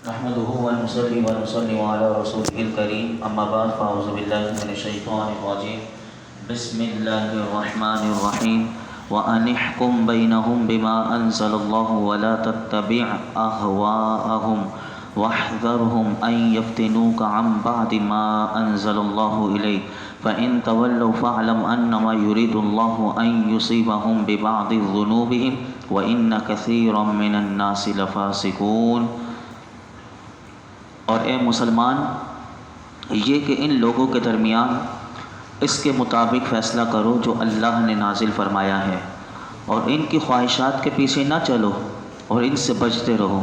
نحمده ونصلي ونسلم على رسوله الكريم اما بعد فاعوذ بالله من الشيطان الرجيم بسم الله الرحمن الرحيم وأن احكم بينهم بما أنزل الله ولا تتبع أهواءهم واحذرهم أن يفتنوك عن بعد ما أنزل الله إليك فإن تولوا فاعلم أنما يريد الله أن يصيبهم ببعض ذنوبهم وإن كثيرا من الناس لفاسقون۔ اور اے مسلمان، یہ کہ ان لوگوں کے درمیان اس کے مطابق فیصلہ کرو جو اللہ نے نازل فرمایا ہے، اور ان کی خواہشات کے پیچھے نہ چلو اور ان سے بچتے رہو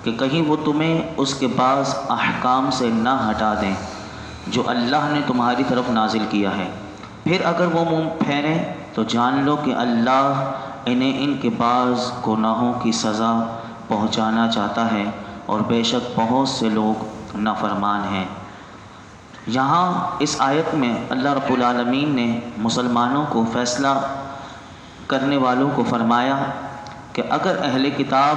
کہ کہیں وہ تمہیں اس کے بعض احکام سے نہ ہٹا دیں جو اللہ نے تمہاری طرف نازل کیا ہے۔ پھر اگر وہ منہ پھیریں تو جان لو کہ اللہ انہیں ان کے بعض گناہوں کی سزا پہنچانا چاہتا ہے، اور بے شک بہت سے لوگ نافرمان ہیں۔ یہاں اس آیت میں اللہ رب العالمین نے مسلمانوں کو فیصلہ کرنے والوں کو فرمایا کہ اگر اہل کتاب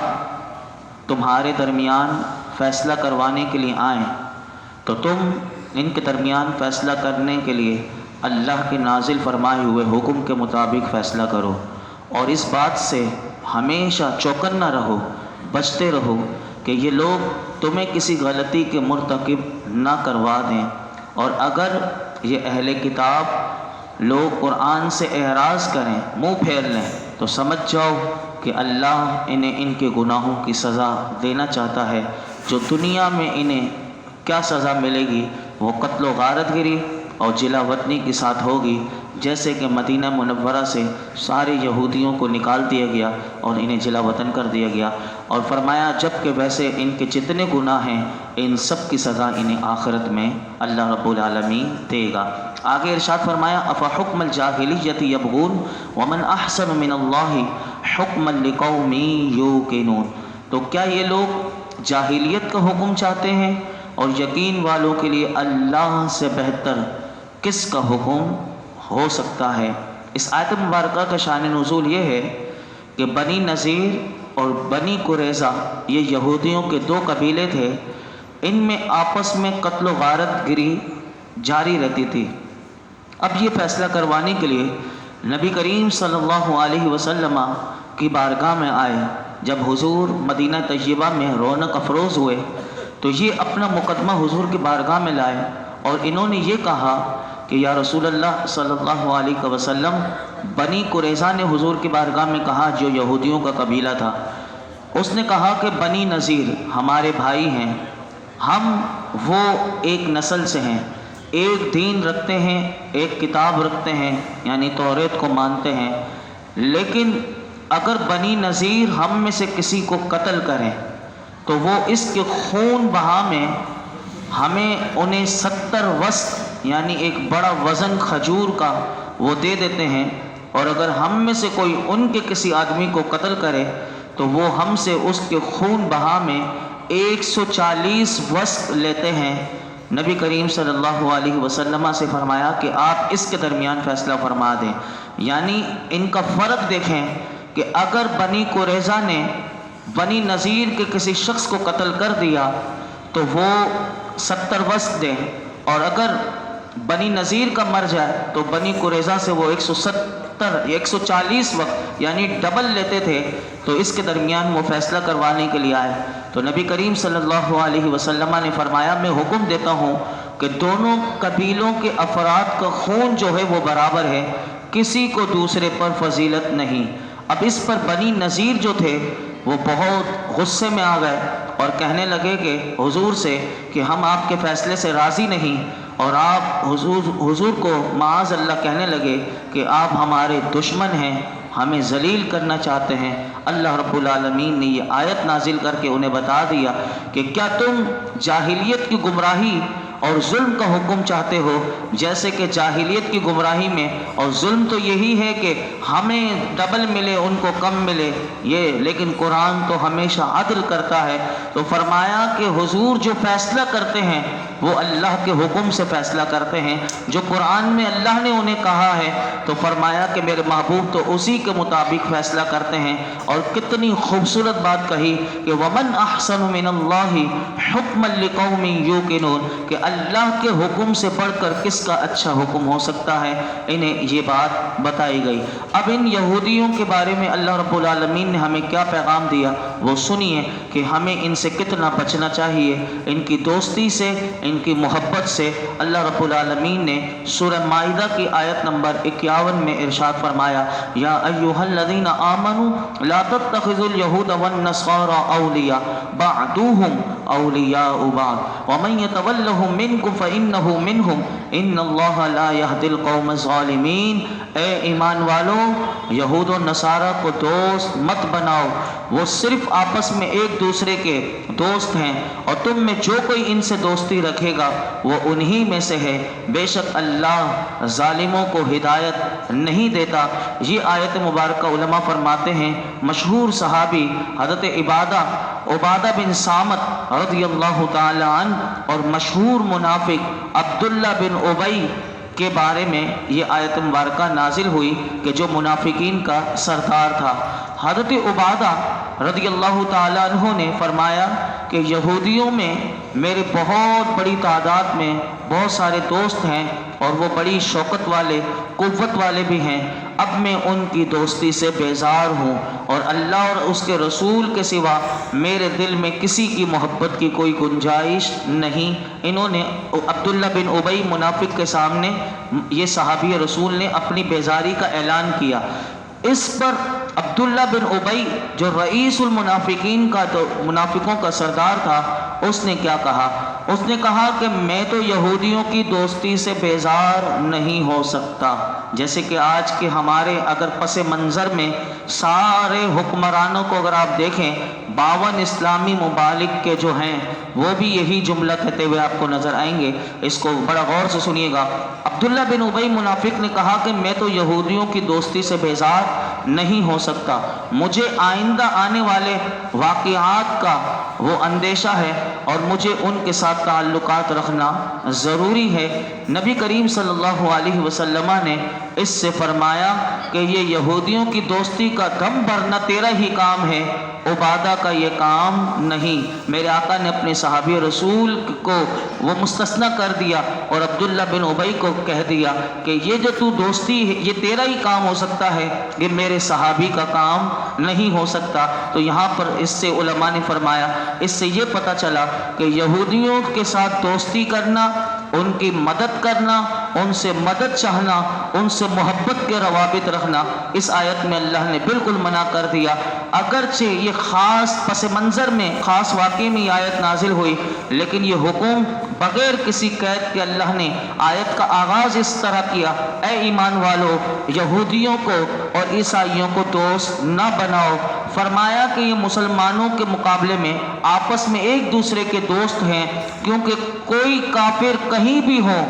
تمہارے درمیان فیصلہ کروانے کے لیے آئیں تو تم ان کے درمیان فیصلہ کرنے کے لیے اللہ کے نازل فرمائے ہوئے حکم کے مطابق فیصلہ کرو، اور اس بات سے ہمیشہ چوکنا رہو، بچتے رہو کہ یہ لوگ تمہیں کسی غلطی کے مرتکب نہ کروا دیں۔ اور اگر یہ اہل کتاب لوگ قرآن سے اعراض کریں، منہ پھیر لیں، تو سمجھ جاؤ کہ اللہ انہیں ان کے گناہوں کی سزا دینا چاہتا ہے۔ جو دنیا میں انہیں کیا سزا ملے گی وہ قتل و غارت گری اور جلا وطنی کے ساتھ ہوگی، جیسے کہ مدینہ منورہ سے سارے یہودیوں کو نکال دیا گیا اور انہیں جلا وطن کر دیا گیا، اور فرمایا جب کہ ویسے ان کے جتنے گناہ ہیں ان سب کی سزا انہیں آخرت میں اللہ رب العالمین دے گا۔ آگے ارشاد فرمایا افحکم الجاہلیۃ یبغون ومن احسن من اللہ حکما لقوم یوقنون۔ تو کیا یہ لوگ جاہلیت کا حکم چاہتے ہیں، اور یقین والوں کے لیے اللہ سے بہتر کس کا حکم ہو سکتا ہے۔ اس آیت مبارکہ کا شان نزول یہ ہے کہ بنی نذیر اور بنی قریظہ یہ یہودیوں کے دو قبیلے تھے، ان میں آپس میں قتل و غارت گری جاری رہتی تھی۔ اب یہ فیصلہ کروانے کے لیے نبی کریم صلی اللہ علیہ وسلم کی بارگاہ میں آئے۔ جب حضور مدینہ طیبہ میں رونق افروز ہوئے تو یہ اپنا مقدمہ حضور کی بارگاہ میں لائے، اور انہوں نے یہ کہا کہ یا رسول اللہ صلی اللہ علیہ وسلم، بنی قریظہ نے حضور کی بارگاہ میں کہا جو یہودیوں کا قبیلہ تھا، اس نے کہا کہ بنی نذیر ہمارے بھائی ہیں، ہم وہ ایک نسل سے ہیں، ایک دین رکھتے ہیں، ایک کتاب رکھتے ہیں، یعنی توریت کو مانتے ہیں، لیکن اگر بنی نذیر ہم میں سے کسی کو قتل کریں تو وہ اس کے خون بہا میں ہمیں انہیں 70 وسق یعنی ایک بڑا وزن کھجور کا وہ دے دیتے ہیں، اور اگر ہم میں سے کوئی ان کے کسی آدمی کو قتل کرے تو وہ ہم سے اس کے خون بہا میں 140 وسق لیتے ہیں۔ نبی کریم صلی اللہ علیہ وسلم سے فرمایا کہ آپ اس کے درمیان فیصلہ فرما دیں، یعنی ان کا فرق دیکھیں کہ اگر بنی قریظہ نے بنی نذیر کے کسی شخص کو قتل کر دیا تو وہ 70 وسق دیں، اور اگر بنی نذیر کا مر جائے تو بنی قریظہ سے وہ 140 وقت یعنی ڈبل لیتے تھے۔ تو اس کے درمیان وہ فیصلہ کروانے کے لیے آئے تو نبی کریم صلی اللہ علیہ وسلم نے فرمایا میں حکم دیتا ہوں کہ دونوں قبیلوں کے افراد کا خون جو ہے وہ برابر ہے، کسی کو دوسرے پر فضیلت نہیں۔ اب اس پر بنی نذیر جو تھے وہ بہت غصے میں آ گئے اور کہنے لگے کہ حضور سے کہ ہم آپ کے فیصلے سے راضی نہیں، اور آپ حضور کو معاذ اللہ کہنے لگے کہ آپ ہمارے دشمن ہیں، ہمیں ذلیل کرنا چاہتے ہیں۔ اللہ رب العالمین نے یہ آیت نازل کر کے انہیں بتا دیا کہ کیا تم جاہلیت کی گمراہی اور ظلم کا حکم چاہتے ہو، جیسے کہ جاہلیت کی گمراہی میں اور ظلم تو یہی ہے کہ ہمیں ڈبل ملے ان کو کم ملے، یہ لیکن قرآن تو ہمیشہ عدل کرتا ہے۔ تو فرمایا کہ حضور جو فیصلہ کرتے ہیں وہ اللہ کے حکم سے فیصلہ کرتے ہیں، جو قرآن میں اللہ نے انہیں کہا ہے تو فرمایا کہ میرے محبوب تو اسی کے مطابق فیصلہ کرتے ہیں۔ اور کتنی خوبصورت بات کہی کہ وَمَنْ أَحْسَنُ مِنَ اللَّهِ حُكْمًا لِقَوْمٍ يُوقِنُونَ، کہ اللہ کے حکم سے بڑھ کر کس کا اچھا حکم ہو سکتا ہے۔ انہیں یہ بات بتائی گئی۔ اب ان یہودیوں کے بارے میں اللہ رب العالمین نے ہمیں کیا پیغام دیا وہ سنیے کہ ہمیں ان سے کتنا بچنا چاہیے، ان کی دوستی سے، ان کی محبت سے۔ اللہ رب العالمین نے سورہ مائدہ کی آیت نمبر 51 میں ارشاد فرمایا، یا ایھا الذین آمنوا لا تتخذوا اليہود والنصارى اولیاء بعضهم اولیاء بعض ومن يتولهم منکم فانہ منہم ان اللہ لا یہدی القوم الظالمین۔ اے ایمان والو، یہود و نصارہ کو دوست مت بناؤ، وہ صرف آپس میں ایک دوسرے کے دوست ہیں، اور تم میں جو کوئی ان سے دوستی رکھے گا وہ انہی میں سے ہے۔ بے شک اللہ ظالموں کو ہدایت نہیں دیتا۔ یہ آیت مبارکہ علماء فرماتے ہیں مشہور صحابی حضرت عبادہ بن صامت رضی اللہ تعالی عنہ اور مشہور منافق عبداللہ بن ابی کے بارے میں یہ آیت مبارکہ نازل ہوئی کہ جو منافقین کا سردار تھا۔ حضرت عبادہ رضی اللہ تعالی عنہ نے فرمایا کہ یہودیوں میں میرے بہت بڑی تعداد میں بہت سارے دوست ہیں اور وہ بڑی شوکت والے، قوت والے بھی ہیں۔ اب میں ان کی دوستی سے بیزار ہوں اور اللہ اور اس کے رسول کے سوا میرے دل میں کسی کی محبت کی کوئی گنجائش نہیں۔ انہوں نے عبداللہ بن ابی منافق کے سامنے یہ صحابی رسول نے اپنی بیزاری کا اعلان کیا۔ اس پر عبداللہ بن ابی جو رئیس المنافقین کا منافقوں کا سردار تھا، اس نے کیا کہا؟ اس نے کہا کہ میں تو یہودیوں کی دوستی سے بیزار نہیں ہو سکتا۔ جیسے کہ آج کے ہمارے اگر پس منظر میں سارے حکمرانوں کو اگر آپ دیکھیں، 52 اسلامی ممالک کے جو ہیں وہ بھی یہی جملہ کہتے ہوئے آپ کو نظر آئیں گے۔ اس کو بڑا غور سے سنیے گا۔ عبداللہ بن ابی منافق نے کہا کہ میں تو یہودیوں کی دوستی سے بیزار نہیں ہو سکتا، مجھے آئندہ آنے والے واقعات کا وہ اندیشہ ہے اور مجھے ان کے ساتھ تعلقات رکھنا ضروری ہے۔ نبی کریم صلی اللہ علیہ وسلم نے اس سے فرمایا کہ یہ یہودیوں کی دوستی کا دم بھرنا تیرا ہی کام ہے، عبادہ کا یہ کام نہیں۔ میرے آقا نے اپنے صحابی رسول کو وہ مستثنی کر دیا اور عبداللہ بن ابی کو کہہ دیا کہ یہ جو تو دوستی ہے یہ تیرا ہی کام ہو سکتا ہے، یہ میرے صحابی کا کام نہیں ہو سکتا۔ تو یہاں پر اس سے علماء نے فرمایا، اس سے یہ پتہ چلا کہ یہودیوں کے ساتھ دوستی کرنا، ان کی مدد کرنا، ان سے مدد چاہنا، ان سے محبت کے روابط رکھنا، اس آیت میں اللہ نے بالکل منع کر دیا۔ اگرچہ یہ خاص پس منظر میں، خاص واقعے میں یہ آیت نازل ہوئی، لیکن یہ حکم بغیر کسی قید کے اللہ نے آیت کا آغاز اس طرح کیا، اے ایمان والو، یہودیوں کو اور عیسائیوں کو دوست نہ بناؤ۔ فرمایا کہ یہ مسلمانوں کے مقابلے میں آپس میں ایک دوسرے کے دوست ہیں، کیونکہ کوئی کافر کہیں بھی ہو،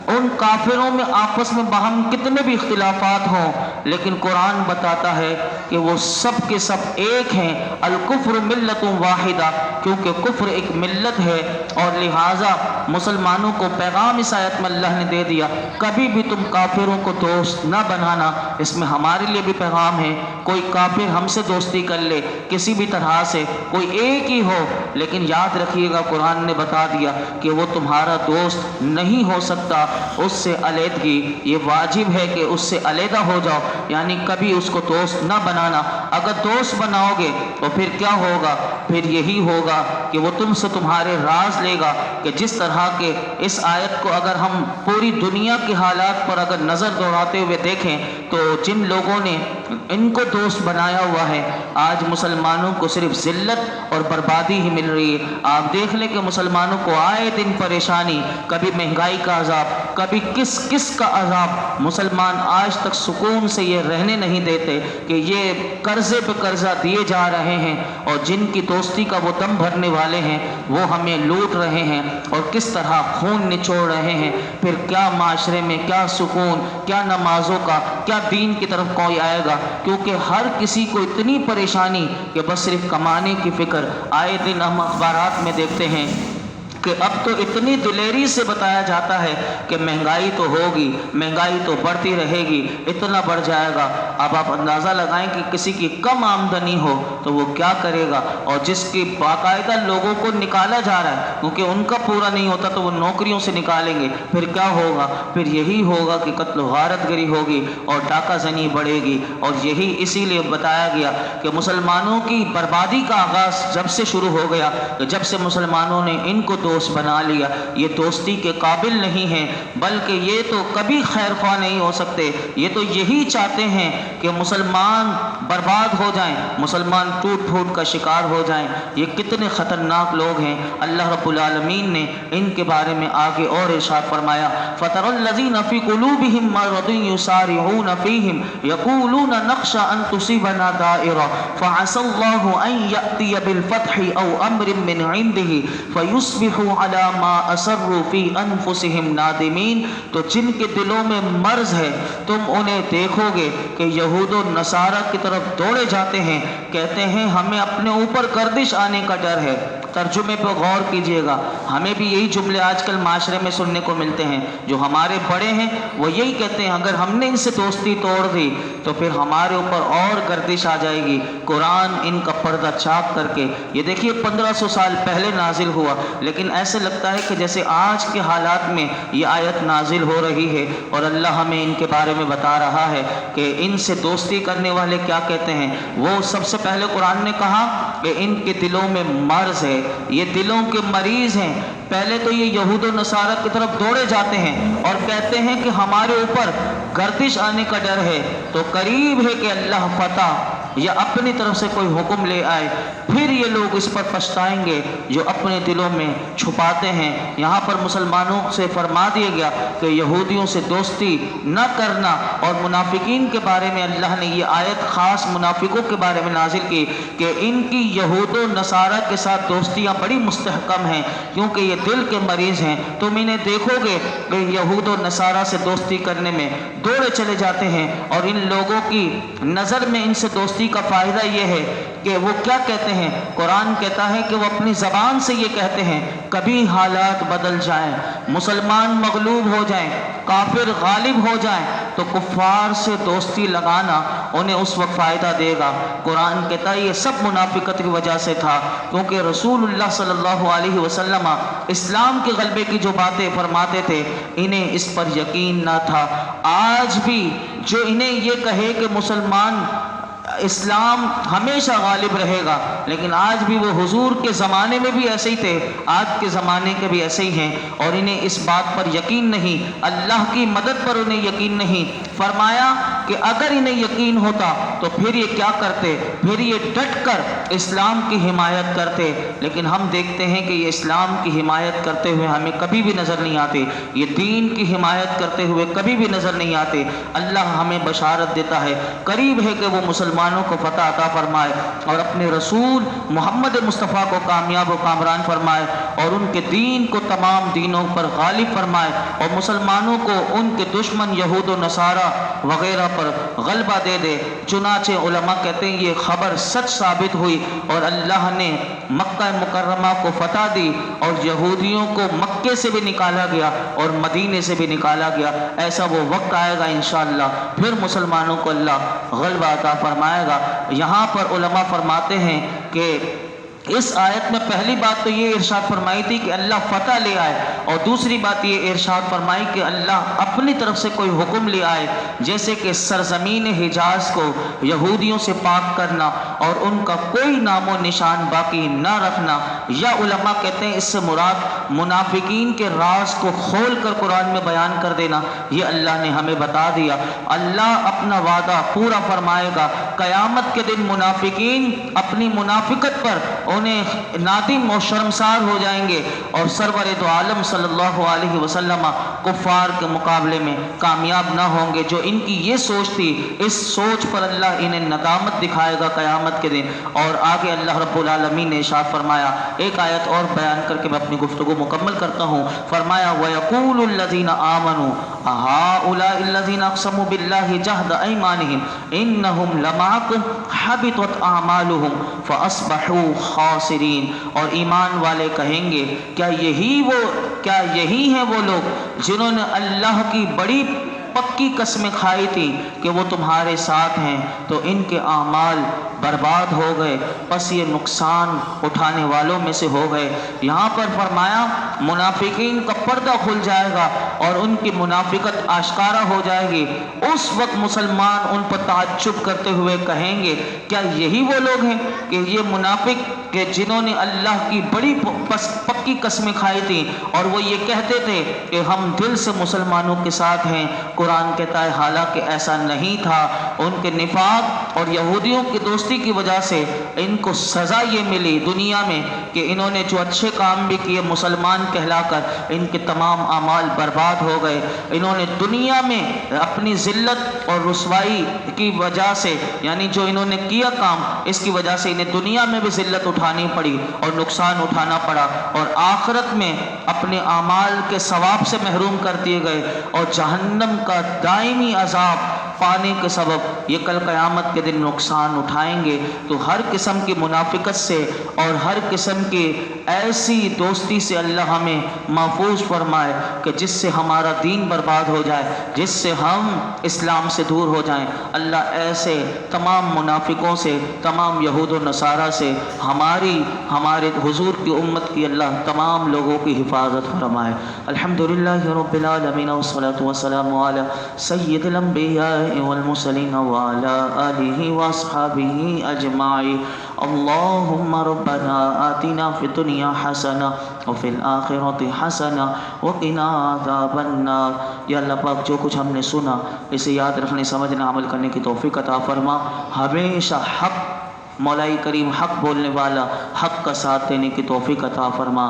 ان کافروں میں آپس میں باہم کتنے بھی اختلافات ہوں، لیکن قرآن بتاتا ہے کہ وہ سب کے سب ایک ہیں۔ الکفر ملت واحدہ، کیونکہ کفر ایک ملت ہے، اور لہٰذا مسلمانوں کو پیغام اس آیت میں اللہ نے دے دیا، کبھی بھی تم کافروں کو دوست نہ بنانا۔ اس میں ہمارے لیے بھی پیغام ہے، کوئی کافر ہم سے دوستی کر لے کسی بھی طرح سے، کوئی ایک ہی ہو، لیکن یاد رکھیے گا قرآن نے بتا دیا کہ وہ تمہارا دوست نہیں ہو سکتا، اس سے علیحدگی یہ واجب ہے کہ اس سے علیحدہ ہو جاؤ، یعنی کبھی اس کو دوست نہ بنانا۔ اگر دوست بناؤ گے تو پھر کیا ہوگا؟ پھر یہی ہوگا کہ وہ تم سے تمہارے راز لے گا، کہ جس طرح کے اس آیت کو اگر ہم پوری دنیا کے حالات پر اگر نظر دوڑاتے ہوئے دیکھیں تو جن لوگوں نے ان کو دوست بنایا ہوا ہے، آج مسلمانوں کو صرف ذلت اور بربادی ہی مل رہی ہے۔ آپ دیکھ لیں کہ مسلمانوں کو آئے دن پریشانی، کبھی مہنگائی کا عذاب، کبھی کس کا عذاب۔ مسلمان آج تک سکون سے یہ رہنے نہیں دیتے کہ یہ قرضے پہ قرضہ دیے جا رہے ہیں، اور جن کی دوستی کا وہ دم بھرنے والے ہیں وہ ہمیں لوٹ رہے ہیں اور کس طرح خون نچوڑ رہے ہیں۔ پھر کیا معاشرے میں کیا سکون، کیا نمازوں کا، کیا دین کی طرف کوئی آئے گا؟ کیونکہ ہر کسی کو اتنی پریشانی کہ بس صرف کمانے کی فکر۔ آئے دن ہم اخبارات میں دیکھتے ہیں کہ اب تو اتنی دلیری سے بتایا جاتا ہے کہ مہنگائی تو ہوگی، مہنگائی تو بڑھتی رہے گی، اتنا بڑھ جائے گا۔ اب آپ اندازہ لگائیں کہ کسی کی کم آمدنی ہو تو وہ کیا کرے گا، اور جس کی باقاعدہ لوگوں کو نکالا جا رہا ہے کیونکہ ان کا پورا نہیں ہوتا تو وہ نوکریوں سے نکالیں گے، پھر کیا ہوگا؟ پھر یہی ہوگا کہ قتل و غارت گری ہوگی اور ڈاکہ زنی بڑھے گی۔ اور یہی اسی لیے بتایا گیا کہ مسلمانوں کی بربادی کا آغاز جب سے شروع ہو گیا کہ جب سے مسلمانوں نے ان کو دوست بنا لیا، یہ دوستی کے قابل نہیں ہیں، بلکہ یہ تو کبھی خیر خواہ نہیں ہو سکتے، یہ تو یہی چاہتے ہیں کہ مسلمان برباد ہو جائیں، مسلمان ٹوٹ پھوٹ کا شکار ہو جائیں۔ یہ کتنے خطرناک لوگ ہیں۔ اللہ رب العالمین نے ان کے بارے میں آگے اور ارشاد فرمایا فَتَرَى الَّذِينَ فِي قُلُوبِهِم مَّرَضٌ يُسَارِعُونَ فِيهِمْ يَقُولُونَ نَخْشَىٰ أَن تُصِيبَنَا دَائِرَةٌ فَعَسَى اللَّهُ أَن يَأْتِيَ بِالْفَتْحِ أَوْ أَمْرٍ مِّنْ عِندِهِ فَيُصْبِحُوا عَلَىٰ مَا أَسَرُّوا فِي أَنفُسِهِمْ نَادِمِينَ۔ تو جن کے دلوں میں مرض ہے تم انہیں دیکھو گے کہ یہود و نصارہ کی طرف دوڑے جاتے ہیں، کہتے ہیں ہمیں اپنے اوپر گردش آنے کا ڈر ہے۔ ترجمے پہ غور کیجئے گا، ہمیں بھی یہی جملے آج کل معاشرے میں سننے کو ملتے ہیں۔ جو ہمارے بڑے ہیں وہ یہی کہتے ہیں اگر ہم نے ان سے دوستی توڑ دی تو پھر ہمارے اوپر اور گردش آ جائے گی۔ قرآن ان کا پردہ چاک کر کے، یہ دیکھیے 1500 سال پہلے نازل ہوا، لیکن ایسے لگتا ہے کہ جیسے آج کے حالات میں یہ آیت نازل ہو رہی ہے، اور اللہ ہمیں ان کے بارے میں بتا رہا ہے کہ ان سے دوستی کرنے والے کیا کہتے ہیں۔ وہ سب سے پہلے قرآن نے کہا کہ ان کے دلوں میں مرض ہے، یہ دلوں کے مریض ہیں۔ پہلے تو یہ یہود و نصارہ کی طرف دوڑے جاتے ہیں اور کہتے ہیں کہ ہمارے اوپر گردش آنے کا ڈر ہے، تو قریب ہے کہ اللہ فتح یا اپنی طرف سے کوئی حکم لے آئے، پھر یہ لوگ اس پر پچھتائیں گے جو اپنے دلوں میں چھپاتے ہیں۔ یہاں پر مسلمانوں سے فرما دیا گیا کہ یہودیوں سے دوستی نہ کرنا، اور منافقین کے بارے میں اللہ نے یہ آیت خاص منافقوں کے بارے میں نازل کی کہ ان کی یہود و نصارہ کے ساتھ دوستیاں بڑی مستحکم ہیں کیونکہ یہ دل کے مریض ہیں۔ تم انہیں دیکھو گے کہ یہود و نصارہ سے دوستی کرنے میں دوڑے چلے جاتے ہیں، اور ان لوگوں کی نظر میں ان سے دوستی کا فائدہ یہ ہے کہ وہ کیا کہتے ہیں، قرآن کہتا ہے کہ وہ اپنی زبان سے یہ کہتے ہیں کبھی حالات بدل جائیں، مسلمان مغلوب ہو جائیں، کافر غالب ہو جائیں تو کفار سے دوستی لگانا انہیں اس وقت فائدہ دے گا۔ قرآن کہتا ہے یہ سب منافقت کی وجہ سے تھا، کیونکہ رسول اللہ صلی اللہ علیہ وسلم اسلام کے غلبے کی جو باتیں فرماتے تھے انہیں اس پر یقین نہ تھا۔ آج بھی جو انہیں یہ کہے کہ مسلمان اسلام ہمیشہ غالب رہے گا، لیکن آج بھی وہ حضور کے زمانے میں بھی ایسے ہی تھے، آج کے زمانے کے بھی ایسے ہی ہیں، اور انہیں اس بات پر یقین نہیں، اللہ کی مدد پر انہیں یقین نہیں۔ فرمایا کہ اگر انہیں یقین ہوتا تو پھر یہ کیا کرتے، پھر یہ ڈٹ کر اسلام کی حمایت کرتے، لیکن ہم دیکھتے ہیں کہ یہ اسلام کی حمایت کرتے ہوئے ہمیں کبھی بھی نظر نہیں آتے، یہ دین کی حمایت کرتے ہوئے کبھی بھی نظر نہیں آتے۔ اللہ ہمیں بشارت دیتا ہے قریب ہے کہ وہ مسلمانوں کو فتح عطا فرمائے اور اپنے رسول محمد مصطفیٰ کو کامیاب و کامران فرمائے، اور ان کے دین کو تمام دینوں پر غالب فرمائے، اور مسلمانوں کو ان کے دشمن یہود و نصارہ وغیرہ پر غلبہ دے دے۔ چنانچہ علماء کہتے ہیں یہ خبر سچ ثابت ہوئی، اور اللہ نے مکہ مکرمہ کو فتح دی، اور یہودیوں کو مکے سے بھی نکالا گیا اور مدینے سے بھی نکالا گیا۔ ایسا وہ وقت آئے گا انشاءاللہ، پھر مسلمانوں کو اللہ غلبہ عطا فرمائے گا۔ یہاں پر علماء فرماتے ہیں کہ اس آیت میں پہلی بات تو یہ ارشاد فرمائی تھی کہ اللہ فتح لے آئے، اور دوسری بات یہ ارشاد فرمائی کہ اللہ اپنی طرف سے کوئی حکم لے آئے، جیسے کہ سرزمین حجاز کو یہودیوں سے پاک کرنا اور ان کا کوئی نام و نشان باقی نہ رکھنا۔ یا علماء کہتے ہیں اس سے مراد منافقین کے راز کو کھول کر قرآن میں بیان کر دینا، یہ اللہ نے ہمیں بتا دیا۔ اللہ اپنا وعدہ پورا فرمائے گا، قیامت کے دن منافقین اپنی منافقت پر انہیں نادم و شرمسار ہو جائیں گے، اور سرور دو عالم صلی اللہ علیہ وسلم کفار کے مقابلے میں کامیاب نہ ہوں گے۔ جو ان کی یہ سوچ تھی، اس سوچ پر اللہ انہیں ندامت دکھائے گا قیامت کے دن۔ اور آگے اللہ رب العالمین نے ارشاد فرمایا، ایک آیت اور بیان کر کے میں اپنی گفتگو مکمل کرتا ہوں۔ فرمایا وَيَقُولُ الَّذِينَ آمَنُوا أَهَٰؤُلَاءِ الَّذِينَ أَقْسَمُوا بِاللَّهِ جَهْدَ أَيْمَانِهِمْ إِنَّهُمْ لَمَعَكُمْ حَبِطَتْ أَعْمَالُهُمْ فَأَصْبَحُوا خَاسِرِينَ، اور ایمان والے کہیں گے کیا یہی ہیں وہ لوگ جنہوں نے اللہ کی بڑی پکی قسمیں کھائی تھی کہ وہ تمہارے ساتھ ہیں، تو ان کے اعمال برباد ہو گئے، پس یہ نقصان اٹھانے والوں میں سے ہو گئے۔ یہاں پر فرمایا منافقین کا پردہ کھل جائے گا اور ان کی منافقت آشکارا ہو جائے گی۔ اس وقت مسلمان ان پر تعجب کرتے ہوئے کہیں گے کیا یہی وہ لوگ ہیں کہ یہ منافق کہ جنہوں نے اللہ کی بڑی پکی قسمیں کھائی تھیں اور وہ یہ کہتے تھے کہ ہم دل سے مسلمانوں کے ساتھ ہیں۔ قرآن کہتا ہے حالانکہ ایسا نہیں تھا، ان کے نفاق اور یہودیوں کی دوستی کی وجہ سے ان کو سزا یہ ملی دنیا میں کہ انہوں نے جو اچھے کام بھی کیے مسلمان کہلا کر ان کے تمام اعمال برباد ہو گئے۔ انہوں نے دنیا میں اپنی ذلت اور رسوائی کی وجہ سے، یعنی جو انہوں نے کیا کام اس کی وجہ سے انہیں دنیا میں بھی ذلت اٹھانی پڑی اور نقصان اٹھانا پڑا، اور آخرت میں اپنے اعمال کے ثواب سے محروم کر دیے گئے اور جہنم کا دائمی عذاب پانے کے سبب یہ کل قیامت کے دن نقصان اٹھائیں گے۔ تو ہر قسم کی منافقت سے اور ہر قسم کی ایسی دوستی سے اللہ ہمیں محفوظ فرمائے کہ جس سے ہمارا دین برباد ہو جائے، جس سے ہم اسلام سے دور ہو جائیں۔ اللہ ایسے تمام منافقوں سے، تمام یہود و نصارہ سے ہمارے حضور کی امت کی اللہ تمام لوگوں کی حفاظت فرمائے۔ الحمدللہ رب العالمین والصلاة والسلام علی سید الانبیاء والمرسلین وعلی آلہ واصحابہ اجمعین۔ اللہم ربنا آتنا فی الدنیا حسنہ وفی الآخرۃ حسنہ وقنا عذاب النار۔ یا اللہ پاک جو کچھ ہم نے سنا اسے یاد رکھنے، سمجھنے، عمل کرنے کی توفیق عطا فرما۔ ہمیشہ حق مولائی کریم حق بولنے والا، حق کا ساتھ دینے کی توفیق عطا فرما۔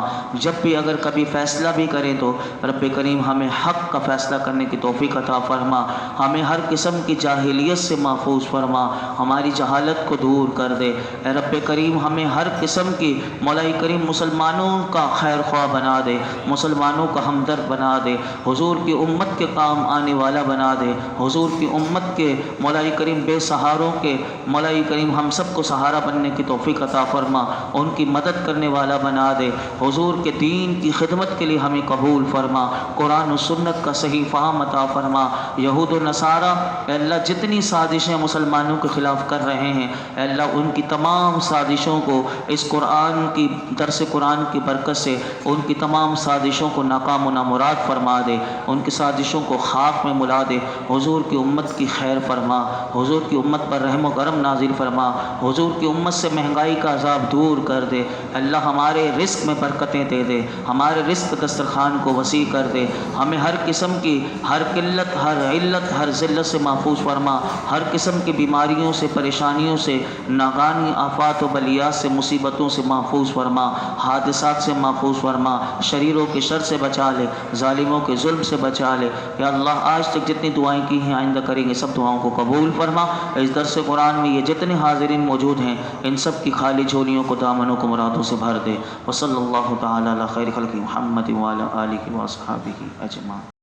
جب بھی اگر کبھی فیصلہ بھی کریں تو رب کریم ہمیں حق کا فیصلہ کرنے کی توفیق عطا فرما، ہمیں ہر قسم کی جاہلیت سے محفوظ فرما، ہماری جہالت کو دور کر دے۔ اے رب کریم ہمیں ہر قسم کی مولائی کریم مسلمانوں کا خیر خواہ بنا دے، مسلمانوں کا ہمدرد بنا دے، حضور کی امت کے کام آنے والا بنا دے، حضور کی امت کے مولائی کریم بے سہاروں کے مولائی کریم ہم سب کو سہارا بننے کی توفیق عطا فرما، ان کی مدد کرنے والا بنا دے، حضور کے دین کی خدمت کے لیے ہمیں قبول فرما، قرآن و سنت کا صحیح فہم عطا فرما۔ یہود و نصارہ اے اللہ جتنی سازشیں مسلمانوں کے خلاف کر رہے ہیں، اے اللہ ان کی تمام سازشوں کو اس قرآن کی درس قرآن کی برکت سے ان کی تمام سازشوں کو ناکام و نامراد فرما دے، ان کی سازشوں کو خاک میں ملا دے، حضور کی امت کی خیر فرما، حضور کی امت پر رحم و کرم نازل فرما، حضور کی امت سے مہنگائی کا عذاب دور کر دے۔ اللہ ہمارے رزق میں برکتیں دے دے، ہمارے رزق دسترخوان کو وسیع کر دے، ہمیں ہر قسم کی ہر قلت، ہر علت، ہر ذلت سے محفوظ فرما، ہر قسم کی بیماریوں سے، پریشانیوں سے، ناگہانی آفات و بلیات سے، مصیبتوں سے محفوظ فرما، حادثات سے محفوظ فرما، شریروں کے شر سے بچا لے، ظالموں کے ظلم سے بچا لے۔ یا اللہ آج تک جتنی دعائیں کی ہیں آئندہ کریں گے سب دعاؤں کو قبول فرما۔ اس درس قرآن میں یہ جتنے حاضرین موجود ہیں ان سب کی خالی جھولیوں کو، دامنوں کو مرادوں سے بھر دے۔ وصلی اللہ تعالی علی خیر خلق محمد وعلی آلہ واصحابہ اجمعین۔